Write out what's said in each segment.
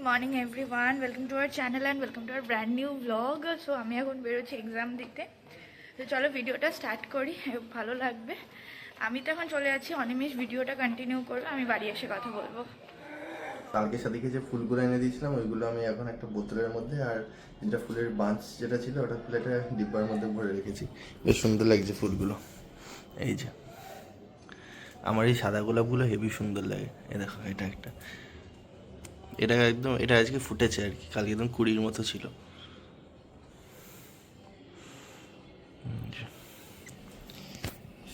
Morning everyone, welcome to our channel and welcome to our brand new blog. So আমি এখন বেরোচ্ছি exam দিতে। তো চলো ভিডিওটা স্টার্ট করি, ভালো লাগবে। আমি তো এখন চলে যাচ্ছি, অনিমেষ ভিডিওটা কন্টিনিউ করবে, আমি বাড়ি এসে কথা বলবো। কালকে সাদিকে যে ফুলগুলো এনে দিয়েছিলাম ওইগুলো আমি এখন একটা বোতলের মধ্যে, আর যেটা ফুলের বাঞ্চ যেটা ছিল ওটা ফুলে একটা ডিব্বার মধ্যে ভরে রেখেছি। বেশ সুন্দর লাগছে ফুলগুলো। এই যে আমার এই সাদা গোলাপগুলো হেভি সুন্দর লাগে। এ দেখো, এটা একটা, এটা একদম, এটা আজকে ফুটেছে আর কি, কালকে একদম কুড়ির মতো ছিল।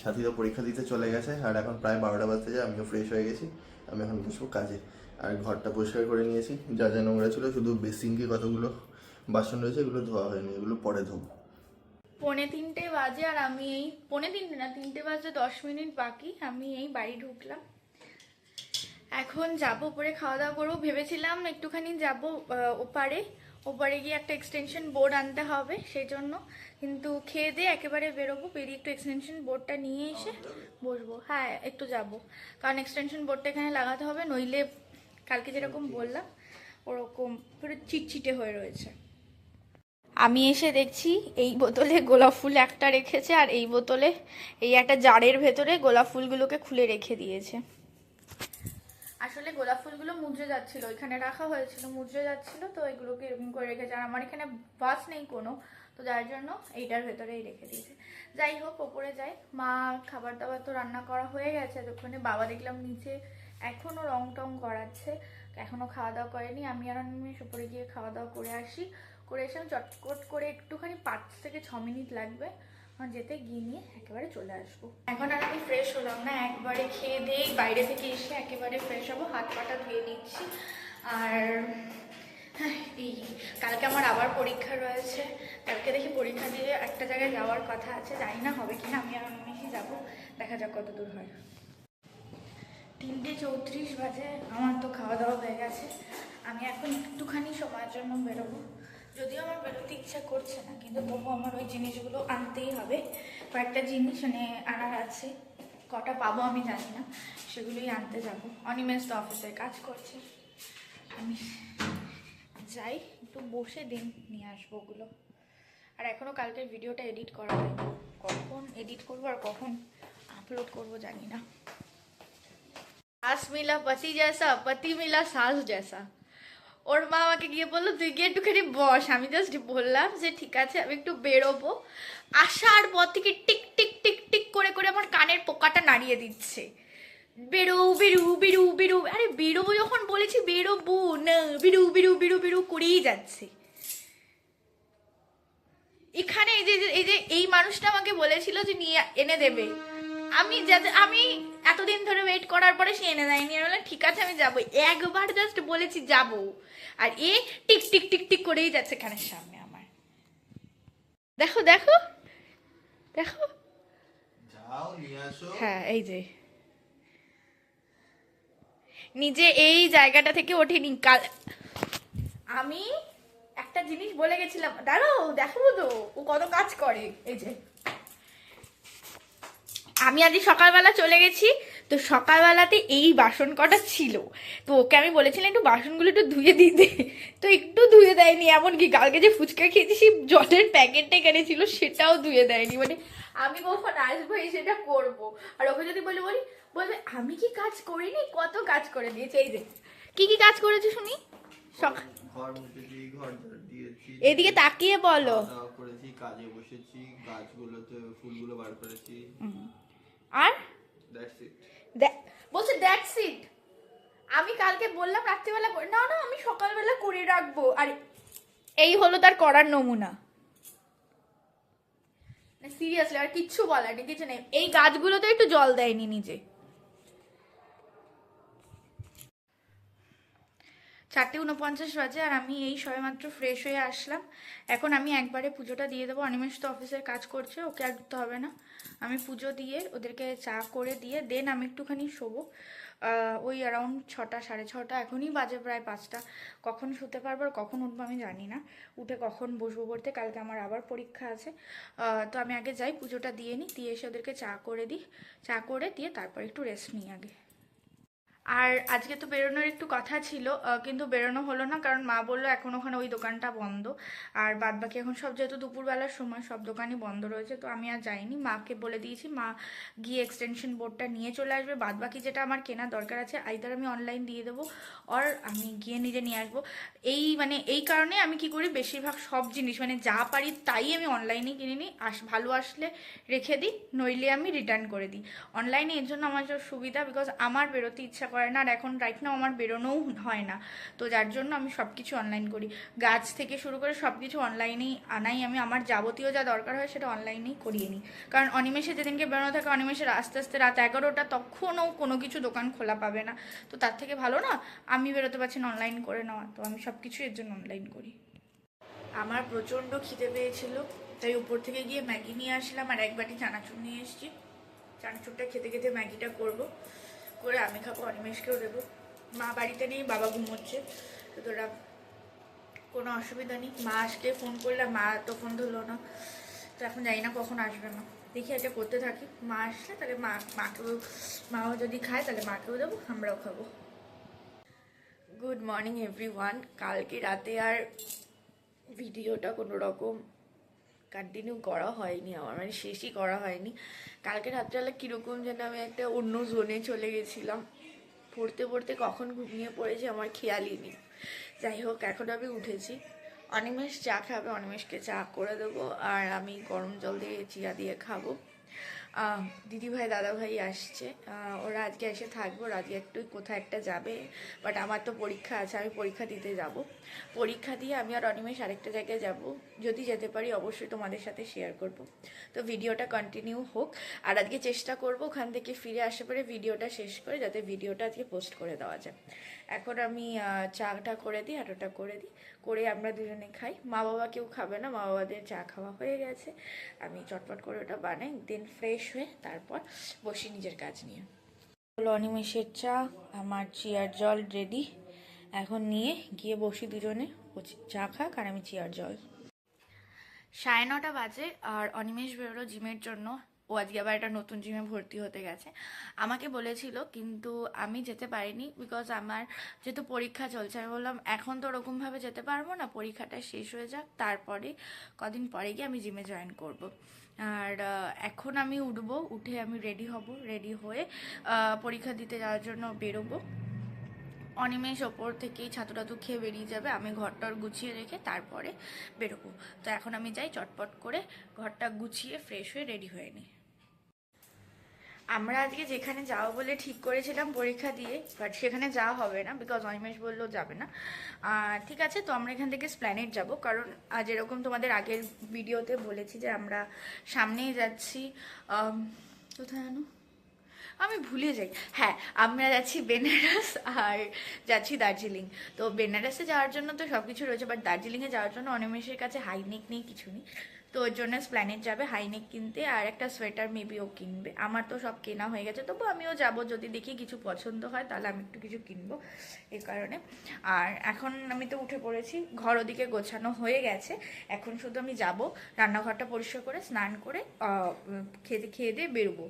সাথীরা পরীক্ষা দিতে চলে গেছে আর এখন প্রায় 12টা বাজতে যায়। আমিও ফ্রেশ হয়ে গেছি, আমি এখন বসবো কাজে। আর ঘরটা পরিষ্কার করে নিয়েছি, যা যা নোংরা ছিল, শুধু বেসিনকে কতগুলো বাসন রয়েছে এগুলো ধোয়া হয়নি, এগুলো পরে ধোবো। 2:45 বাজে আর আমি এই 2:45 না, 3টে বাজে 10 মিনিট বাকি, আমি এই বাড়ি ঢুকলাম। এখন যাব উপরে, খাওয়া দাওয়া করবো। ভেবেছিলাম একটুখানি যাব ওপারে ওপারে গিয়ে একটা এক্সটেনশন বোর্ড আনতে হবে সেই জন্য, কিন্তু খেয়ে দিয়ে একেবারে বেরোবো, বেরিয়ে একটু এক্সটেনশন বোর্ডটা নিয়ে এসে বসবো। হ্যাঁ, একটু যাব, কারণ এক্সটেনশন বোর্ডটা এখানে লাগাতে হবে, নইলে কালকে যেরকম বললাম ওরকম পুরো চিটচিটে হয়ে রয়েছে। আমি এসে দেখছি এই বোতলে গোলাপ ফুল একটা রেখেছে, আর এই বোতলে এই একটা জারের ভেতরে গোলাপ ফুলগুলোকে খুলে রেখে দিয়েছে। আসলে গোলাপ ফুলগুলো মুজড়ে যাচ্ছিল, ওইখানে রাখা হয়েছিল, মুজড়ে যাচ্ছিল, তো এগুলোকে এরকম করে রেখেছে। আর আমার এখানে বাস নেই কোনো, তো যার জন্য এইটার ভেতরেই রেখে দিয়েছে। যাই হোক, ওপরে যাই। মা খাবার দাবার তো রান্না করা হয়ে গেছে এতক্ষণে। বাবা দেখলাম নিচে এখনো রং টং করাচ্ছে, এখনো খাওয়া দাওয়া করেনি। আমি আর নিমেষ উপরে গিয়ে খাওয়া দাওয়া করে আসি। করে এসে আমি চটপট করে একটুখানি 5 থেকে 6 মিনিট লাগবে যেতে, গিয়ে নিয়ে একেবারে চলে আসবো। এখন আর আমি ফ্রেশ হলাম না, একবারে খেয়ে দিয়ে বাইরে থেকে এসে একেবারে ফ্রেশ হবো, হাত পাটা ধুয়ে নিচ্ছি। আর এই কালকে আমার আবার পরীক্ষা রয়েছে, কালকে দেখি পরীক্ষা দিয়ে একটা জায়গায় যাওয়ার কথা আছে, জানি না হবে কিনা। আমি আর অন্যমেষই যাবো, দেখা যাক কত দূর হয়। 3:34 বাজে, আমার তো খাওয়া দাওয়া হয়ে গেছে। আমি এখন একটুখানি সময়ের জন্য বেরোবো, যদিও আমার বেরোতে ইচ্ছা করছে না, কিন্তু তবু আমার ওই জিনিসগুলো আনতেই হবে। কয়েকটা জিনিস আনার আছে, কটা পাবো আমি জানি না, সেগুলোই আনতে যাব। অনিমেষ তো অফিসের কাজ করছে, আমি যাই, একটু বসে দিন নিয়ে আসবো ওগুলো। আর এখনও কালকের ভিডিওটা এডিট করা হয়নি, কখন এডিট করবো আর কখন আপলোড করবো জানি না। সাস মিলা পতি জেসা, পতি মিলা সাস জেসা। ওর মা আমাকে গিয়ে বললো তুই গিয়ে একটুখানি বস। আমি জাস্ট বললাম যে ঠিক আছে, আমি একটু বেরোবো। আসার পর থেকে টিক টিক টিক টিক করে করে আমার কানের পোকাটা নাড়িয়ে দিচ্ছে, বেরো বেরু বেরু বেরু। আরে বেরোবো যখন বলেছি বেরোবো না, বেরু বেরু বেরু বেরু করেই যাচ্ছে। এখানে এই মানুষটা আমাকে বলেছিল যে নিয়ে এনে দেবে, আমি এতদিন ধরে ওয়েট করার পরে সে এনে দেয়নি। আমি বললাম ঠিক আছে আমি যাবো, একবার জাস্ট বলেছি যাবো, আর এ টিক টিক টিক টিক করেই যাচ্ছে কানের সামনে আমার। দেখো দেখো দেখো, যাও নিয়ে আসো। হ্যাঁ এই যে নিজে এই জায়গাটা থেকে ওঠেনি। কাল আমি একটা জিনিস বলে গেছিলাম, দাঁড়াও দেখাবো তো ও কত কাজ করে। এই যে আমি আজ সকালবেলা চলে গেছি, তো সকালবেলাতে এই বাসন কটা ছিল, তো ওকে আমি বলেছিলাম একটু বাসনগুলো একটু ধুয়ে দিতে, তো একটু ধুয়ে দেয়নি। এমনকি কালকে যে ফুচকা খেয়েছি সেই জলের প্যাকেটটা এখানে ছিল সেটাও ধুয়ে দেয়নি। মানে আমি কখন আসবো সেটা করবো, আর ওকে যদি বলবে আমি কি কাজ করিনি, কত কাজ করে দিয়েছে। এই যে কি কি কাজ করেছে শুনি। ঘর মুছেছি, ঘর ঝাড় দিয়েছি, এদিকে তাকিয়ে বলো। খাওয়া দাওয়া করেছি, কাজে বসেছি, গাছগুলোতে ফুলগুলো বার করেছি, আর দ্যাটস ইট। বলছে দ্যাটস ইট। আমি কালকে বললাম রাত্রিবেলা না না আমি সকালবেলা করে রাখবো, আর এই হলো তার করার নমুনা। সিরিয়াসলি আর কিচ্ছু বলার নেই, কিছু নেই। এই গাছগুলোতে একটু জল দেয়নি নিজে। 4:49 বাজে আর আমি এই সবেমাত্র ফ্রেশ হয়ে আসলাম। এখন আমি একবারে পুজোটা দিয়ে দেবো। অনিমেষ তো অফিসের কাজ করছে, ওকে আর দিতে হবে না। আমি পুজো দিয়ে ওদেরকে চা করে দিয়ে দেন আমি একটুখানি শোবো। ওই অ্যারাউন্ড 6টা 6:30, এখনই বাজে প্রায় 5টা। কখন শুতে পারবো আর কখন উঠবো আমি জানি না, উঠে কখন বসবো পড়তে, কালকে আমার আবার পরীক্ষা আছে। তো আমি আগে যাই পুজোটা দিয়ে নিই, দিয়ে এসে ওদেরকে চা করে দিই, চা করে দিয়ে তারপর একটু রেস্ট নিই আগে। আর আজকে তো বেরোনোর একটু কথা ছিল, কিন্তু বেরোনো হলো না, কারণ মা বললো এখন ওখানে ওই দোকানটা বন্ধ। আর বাদ বাকি এখন সব, যেহেতু দুপুরবেলার সময় সব দোকানই বন্ধ রয়েছে, তো আমি আর যাইনি। মাকে বলে দিয়েছি, মা গিয়ে এক্সটেনশন বোর্ডটা নিয়ে চলে আসবে। বাদ বাকি যেটা আমার কেনার দরকার আছে, আইদার আমি অনলাইন দিয়ে দেবো, আর আমি গিয়ে নিজে নিয়ে আসবো। এই কারণে আমি কি করি, বেশিরভাগ সব জিনিস মানে যা পারি তাই আমি অনলাইনে কিনে নিই। ভালো আসলে রেখে দিই, নইলে আমি রিটার্ন করে দিই। অনলাইনে এর জন্য আমার যা সুবিধা, বিকজ আমার বেরোতে ইচ্ছা করে না, আর এখন রাইট নাও আমার বেরোনোও হয় না, তো যার জন্য আমি সব কিছু অনলাইন করি। গাছ থেকে শুরু করে সব কিছু অনলাইনেই আনাই আমি। আমার যাবতীয় যা দরকার হয় সেটা অনলাইনেই করিয়ে নিই, কারণ অনিমেষে যেদিনকে বেরোনো থাকে, অনিমেষের আস্তে আস্তে রাত 11টা, তখনও কোনো কিছু দোকান খোলা পাবে না। তো তার থেকে ভালো না আমি বেরোতে পারছি না অনলাইন করে নেওয়া, তো আমি সব কিছু এর জন্য অনলাইন করি। আমার প্রচণ্ড খিদে পেয়েছিল, তাই উপর থেকে গিয়ে ম্যাগি নিয়ে আসলাম, আর এক বাটি চানাচুর নিয়ে এসেছি। চানাচুরটা খেতে খেতে ম্যাগিটা করবো, করে আমি খাবো, অনিমেষকেও দেবো। মা বাড়িতে নেই, বাবা ঘুমোচ্ছে, তো তোরা কোনো অসুবিধা নেই। মা আজকে ফোন করলাম, মা তো ফোন ধরলো না, তো এখন জানি না কখন আসবে মা। দেখি এটা করতে থাকি, মা আসলে তাহলে মাও যদি খায় তাহলে মাকেও দেবো, আমরাও খাবো। Good morning everyone. কালকে রাতে আর ভিডিওটা কোনো রকম কন্টিনিউ করা হয়নি আমার, মানে শেষই করা হয়নি। কালকে রাত্রেবেলা কীরকম যেন আমি একটা অন্য জোনে চলে গেছিলাম, পড়তে পড়তে কখন ঘুমিয়ে পড়েছি আমার খেয়ালই নেই। যাই হোক, এখন আমি উঠেছি। অনিমেষ চা খাবে, অনিমেষকে চা করে দেবো, আর আমি গরম জল দিয়ে চিয়া দিয়ে খাবো। দিদিভাই দাদাভাই আসছে, ওরা আজকে এসে থাকবো, ওরা আজকে একটু কোথাও একটা যাবে, বাট আমার তো পরীক্ষা আছে, আমি পরীক্ষা দিতে যাব। পরীক্ষা দিয়ে আমি আর অনিমেষ আরেকটা জায়গায় যাব, যদি যেতে পারি অবশ্যই তোমাদের সাথে শেয়ার করব। তো ভিডিওটা কন্টিনিউ হোক, আর আজকে চেষ্টা করব ওখান থেকে ফিরে আসতে পারে ভিডিওটা শেষ করে, যাতে ভিডিওটা আজকে পোস্ট করে দেওয়া যায়। এখন আমি চাটা করে দিই, আর ওটা করে দিই, করে আমরা দুজনে খাই। মা বাবা কেউ খাবে না, মা বাবাদের চা খাওয়া হয়ে গেছে। আমি চটপট করে ওটা বানাই, দেন ফ্রেশ হয়ে তারপর বসি নিজের কাজ নিয়ে। অনিমেষের চা, আমার চিয়ার জল রেডি। এখন নিয়ে গিয়ে বসি দুজনে, ও চা খাক আর আমি চিয়ার জল। 9:30 বাজে, আর অনিমেষ বেরোলো জিমের জন্য। ও আজকে আবার একটা নতুন জিমে ভর্তি হতে গেছে। আমাকে বলেছিল, কিন্তু আমি যেতে পারিনি, বিকজ আমার যেহেতু পরীক্ষা চলছে। আমি বললাম এখন তো ওরকমভাবে যেতে পারবো না, পরীক্ষাটা শেষ হয়ে যাক, তারপরে কদিন পরে গিয়ে আমি জিমে জয়েন করব। আর এখন আমি উঠবো, উঠে আমি রেডি হব, রেডি হয়ে পরীক্ষা দিতে যাওয়ার জন্য বেরোবো। অনিমেষ ওপর থেকেই ছাতু টাতু খেয়ে বেরিয়ে যাবে, আমি ঘরটার গুছিয়ে রেখে তারপরে বেরোবো। তো এখন আমি যাই, চটপট করে ঘরটা গুছিয়ে ফ্রেশ হয়ে রেডি হয়ে নিই। আমরা আজকে যেখানে যাবো বলে ঠিক করেছিলাম পরীক্ষা দিয়ে, বাট সেখানে যাওয়া হবে না, বিকজ অনিমেষ বললো যাবে না। ঠিক আছে, তো আমরা এখান থেকে স্প্ল্যানেড যাব, কারণ যেরকম তোমাদের আগের ভিডিওতে বলেছি যে আমরা সামনেই যাচ্ছি, কোথায় জানো আমি ভুলে যাই, হ্যাঁ আমরা যাচ্ছি বেনারস আর যাচ্ছি দার্জিলিং। তো বেনারসে যাওয়ার জন্য তো সব কিছু রয়েছে, বাট দার্জিলিংয়ে যাওয়ার জন্য অনিমেষের কাছে হাইনেক নেই, কিছু নেই। তো ওর জন্য স্প্ল্যানেড যাবে হাইনেক কিনতে, আর একটা সোয়েটার মেবি ও কিনবে। আমার তো সব কেনা হয়ে গেছে, তবু আমিও যাব, যদি দেখি কিছু পছন্দ হয় তাহলে আমি একটু কিছু কিনবো, এই কারণে। আর এখন আমি তো উঠে পড়েছি, ঘর ওদিকে গোছানো হয়ে গেছে, এখন শুধু আমি যাব রান্নাঘরটা পরিষ্কার করে স্নান করে খেয়ে দিয়ে বেরোবো।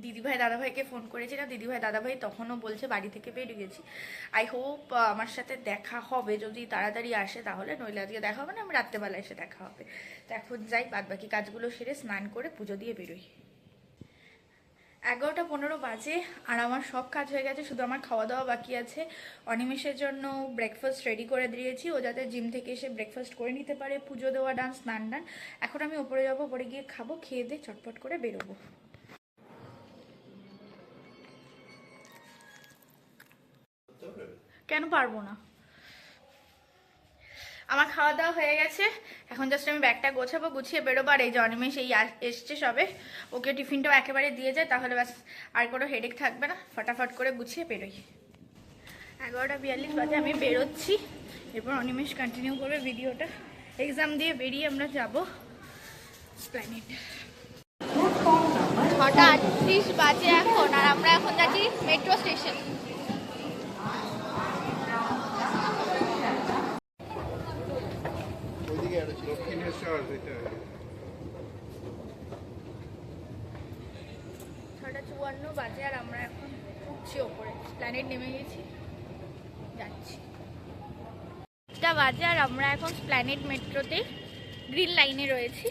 দিদিভাই দাদাভাইকে ফোন করেছিলাম, দিদিভাই দাদাভাই তখনও বলছে বাড়ি থেকে বেরিয়ে গেছি। আই হোপ আমার সাথে দেখা হবে, যদি তাড়াতাড়ি আসে তাহলে, নইলে আজকে দেখা হবে না, আমি রাত্রেবেলা এসে দেখা হবে। তো এখন যাই, বাদবাকি কাজগুলো সেরে স্নান করে পুজো দিয়ে বেরোই। 11:15 বাজে, আর আমার সব কাজ হয়ে গেছে, শুধু আমার খাওয়া দাওয়া বাকি আছে। অনিমেষের জন্য ব্রেকফাস্ট রেডি করে দিয়েছি, ও যাতে জিম থেকে এসে ব্রেকফাস্ট করে নিতে পারে, পুজো দেওয়া ডান স্নান ডান। এখন আমি ওপরে যাবো, পরে গিয়ে খাবো, খেয়ে দিয়ে চটপট করে বেরোবো। কেন পারবো না, আমার খাওয়া দাওয়া হয়ে গেছে, এখন জাস্ট আমি ব্যাগটা গোছাবো, গুছিয়ে বেরোবো। আর এই যে অনিমেষ এই এসছে সবে, ওকে টিফিনটাও একেবারে দিয়ে যায়, তাহলে ব্যাস আর কোনো হেডেক থাকবে না, ফটাফট করে গুছিয়ে বেরোই। 11:42 বাজে, আমি বেরোচ্ছি, এরপর অনিমেষ কন্টিনিউ করবে ভিডিওটা। এক্সাম দিয়ে বেরিয়ে আমরা যাবো স্প্ল্যানেড। 6:38 বাজে এখন, আর আমরা এখন যাচ্ছি মেট্রো স্টেশন। দক্ষিণেশ্বর যেটা 6:54 বাজে, আর আমরা এখন উঠছি ওপরে। প্ল্যানেট নেমে গেছি, যাচ্ছি। 5টা বাজে আর আমরা এখন প্ল্যানেট মেট্রোতে গ্রিন লাইনে রয়েছি।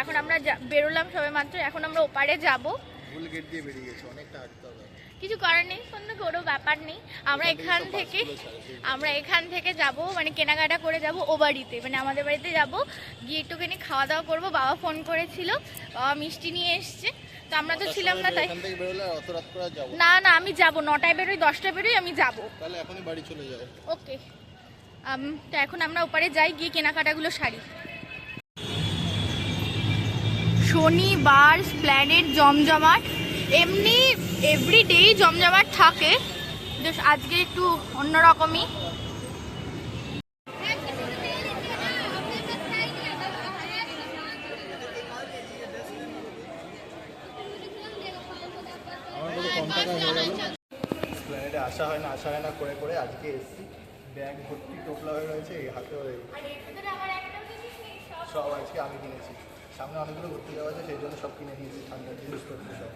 এখন আমরা বেরোলাম সবে মাত্র, এখন আমরা ওপারে যাব। ভুল গেট দিয়ে বেরিয়ে গেছে, অনেকটা হাঁটতে হবে। কিছু করার নেই, কোনো ব্যাপার নেই। আমরা এখান থেকে যাব, মানে কেনাকাটা করে যাব ও বাড়িতে, মানে আমাদের বাড়িতে যাব, গিয়ে একটুখানি খাওয়া দাওয়া করবো। বাবা ফোন করেছিল, বাবা মিষ্টি নিয়ে এসছে, তো আমরা তো ছিলাম না, তাই না না আমি যাব 9টায় বেরোই, 10টায় বেরোই, আমি যাব। তাহলে এখনই বাড়ি চলে যাও। ওকে, তো এখন আমরা ওপারে যাই, গিয়ে কেনাকাটাগুলো সারি। শনিবার প্ল্যানেট জমজমাট, এমনি এভরিডেই জমজমাট থাকে, আজকে একটু অন্যরকমই। প্ল্যানেটে আসা হয় না করে করে আজকে এসেছি। ব্যাগ ভর্তি টোপলা হয়ে রয়েছে, এই হাতেও সব আজকে আমি কিনেছি। সামনে অনেকগুলো ঘুরতে যাওয়া আছে, সেই জন্য সব কিনে নিয়েছি। ঠান্ডার জিনিসপত্র সব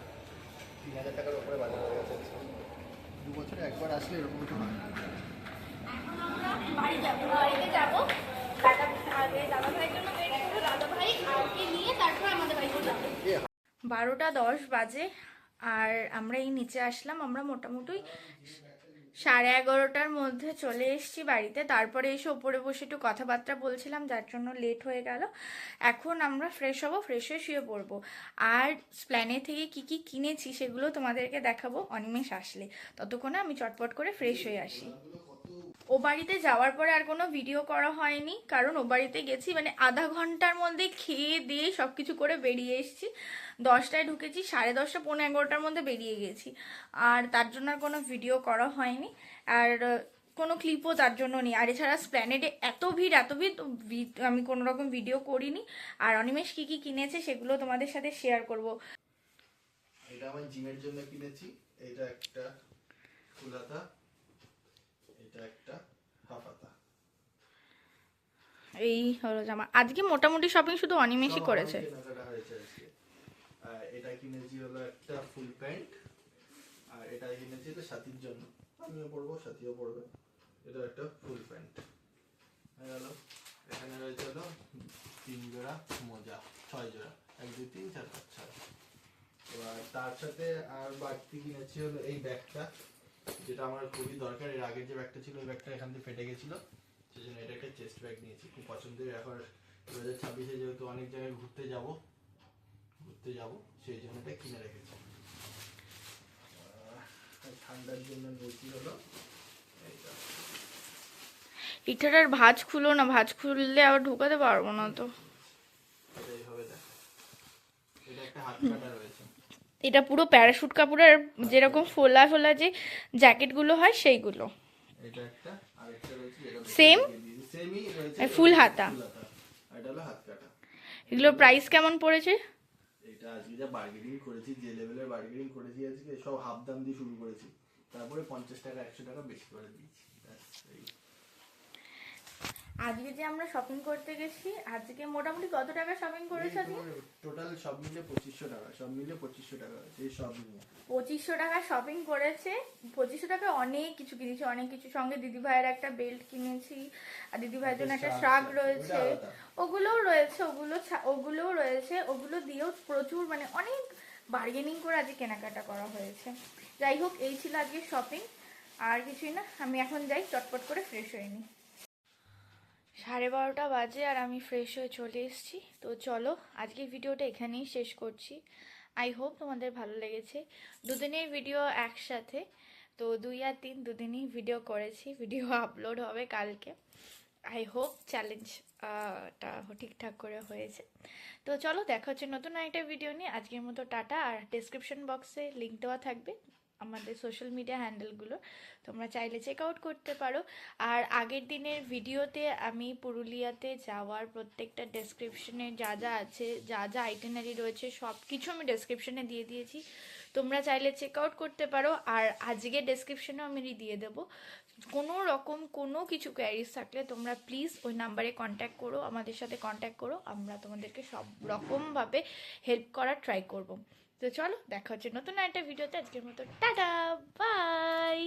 3000 টাকার উপরে বাজার হয়ে গেছে। 2 বছরে একবার আসলে এরকম কিছু হয়। বাড়িতে যাবো, দাদা ভাইয়ের জন্য ওয়েট করবো, দাদা ভাই আজকে নিয়ে তারপর আমাদের বাড়িতে যাবো। 12টা 10 বাজে আর আমরা এই নিচে আসলাম। আমরা মোটামুটি 11:30টার মধ্যে চলে এসেছি বাড়িতে। তারপরে এসে ওপরে বসে একটু কথাবার্তা বলছিলাম, যার জন্য লেট হয়ে গেল। এখন আমরা ফ্রেশ হব, ফ্রেশ হয়ে শুয়ে পড়বো। আর প্ল্যানে থেকে কি কি কিনেছি সেগুলো তোমাদেরকে দেখাবো অনিমেষ আসলে। ততক্ষণে আমি চটপট করে ফ্রেশ হয়ে আসি। ও বাড়িতে যাওয়ার পরে আর কোনো ভিডিও করা হয়নি, কারণ ও বাড়িতে গেছি মানে আধা ঘন্টার মধ্যে খেয়ে দিয়ে সব কিছু করে বেরিয়ে এসেছি। 10টায় ঢুকেছি, 10:30 পৌনে 11টার মধ্যে বেরিয়ে গেছি, আর তার জন্য আর কোনো ভিডিও করা হয়নি, আর কোনো ক্লিপও তার জন্য নেই। আর এছাড়া প্ল্যানেটে এত ভিড় তো আমি কোনো রকম ভিডিও করিনি। আর অনিমেষ কি কি কিনেছে সেগুলো তোমাদের সাথে শেয়ার করব। এটা আমি জিমের জন্য কিনেছি। এটা একটা ফুলাতা, এটা একটা হাফাতা। এই হলো জামা। আজকে মোটামুটি শপিং শুধু অনিমেষই করেছে। এটা কিনেছি হলো একটা ফুল প্যান্ট, আর এটা কিনেছি তো সাথীর জন্য, আমিও পরবো, সাথীও পরবে। এটা একটা ফুল প্যান্ট হয়ে গেল। এখানে রয়েছে হলো 3 জোড়া মোজা, 6 জোড়া, 1 2 3 4 5 6। এবার তার সাথে আর বাড়তি কিনেছি হলো এই ব্যাগটা, যেটা আমার খুবই দরকার। এর আগের যে ব্যাগটা ছিল ওই ব্যাগটা এখান থেকে ফেটে গেছিল, সেই জন্য এটা একটা চেস্ট ব্যাগ নিয়েছি, খুব পছন্দের। এখন 2026-এ যেহেতু অনেক জায়গায় ঘুরতে যাব, সেই জন্য এটা কিনে রেখেছি। ঠান্ডার জন্য নিয়েছি হলো এইটা। এটার ভাঁজ খুলো না, ভাঁজ খুললে আবার ঢুকাতে পারবো না তো। এটাই হবে, দেখো এটা একটা হাত কাটা রয়েছে। এটা পুরো প্যারাশুট কাপড়ের যেরকম ফোলা ফোলা যে জ্যাকেটগুলো হয় সেইগুলো। এটা একটা, আরেকটা রয়েছে যেটা সেমই রয়েছে, ফুল হাতা। এটা হলো হাত কাটা। এগুলোর প্রাইস কেমন পড়েছে? এটা আজকে যা বার্গেনিং করেছি, যে লেভেলের বার্গেনিং করেছি আজকে, সব হাফ দাম দিয়ে শুরু করেছি, তারপরে 50 টাকা 100 টাকা বেশি করে দিয়েছি। আজকে যে আমরা শপিং করতে গেছি, আজকে মোটামুটি কত টাকা শপিং করেছো আজকে? টোটাল সব মিলে 2500 টাকা, সব মিলে 2500 টাকা এই সব মিলে 2500 টাকা শপিং করেছে। 2500 টাকা অনেক কিছু কিনেছি, অনেক কিছু। সঙ্গে দিদি ভাইয়ের একটা বেল্ট কিনেছি, আর দিদি ভাইয়ের জন্য একটা শার্ট রয়েছে, ওগুলোও রয়েছে। ওগুলো দিয়েও প্রচুর মানে অনেক বার্গেনিং করে আজকে কেনাকাটা করা হয়েছে। যাই হোক, এই ছিল আজকে শপিং, আর কিছুই না। আমি এখন যাই, চটপট করে ফ্রেশ হয়ে নিই। 12:30 বাজে আর আমি ফ্রেশ হয়ে চলে এসেছি। তো চলো আজকে ভিডিওটা এখানেই শেষ করছি। আই হোপ তোমাদের ভালো লেগেছে। দুদিনের ভিডিও একসাথে, তো 2 আর 3 দুদিনই ভিডিও করেছি। ভিডিও আপলোড হবে কালকে। আই হোপ চ্যালেঞ্জটা ঠিকঠাক করে হয়েছে। তো চলো, দেখা হচ্ছে নতুন একটা ভিডিও নিয়ে। আজকের মতো টাটা। আর ডেসক্রিপশন বক্সে লিঙ্ক দেওয়া থাকবে আমাদের সোশ্যাল মিডিয়া হ্যান্ডেলগুলো, তোমরা চাইলে চেক আউট করতে পারো। আর আগের দিনের ভিডিওতে আমি পুরুলিয়াতে যাওয়ার প্রত্যেকটা ডেসক্রিপশনে যা যা আছে, যা যা আইটেনারি রয়েছে, সব কিছু আমি ডেসক্রিপশনে দিয়ে দিয়েছি, তোমরা চাইলে চেক আউট করতে পারো। আর আজকে ডেসক্রিপশনেও আমি দিয়ে দেবো। কোনো রকম কোনো কিছু কোয়ারিজ থাকলে তোমরা প্লিজ ওই নাম্বারে কন্ট্যাক্ট করো, আমাদের সাথে কন্ট্যাক্ট করো, আমরা তোমাদেরকে সব রকমভাবে হেল্প করার ট্রাই করব। তো তো চলো দেখা হচ্ছে নতুন একটা ভিডিওতে, আজকের মতো টাটা বাই।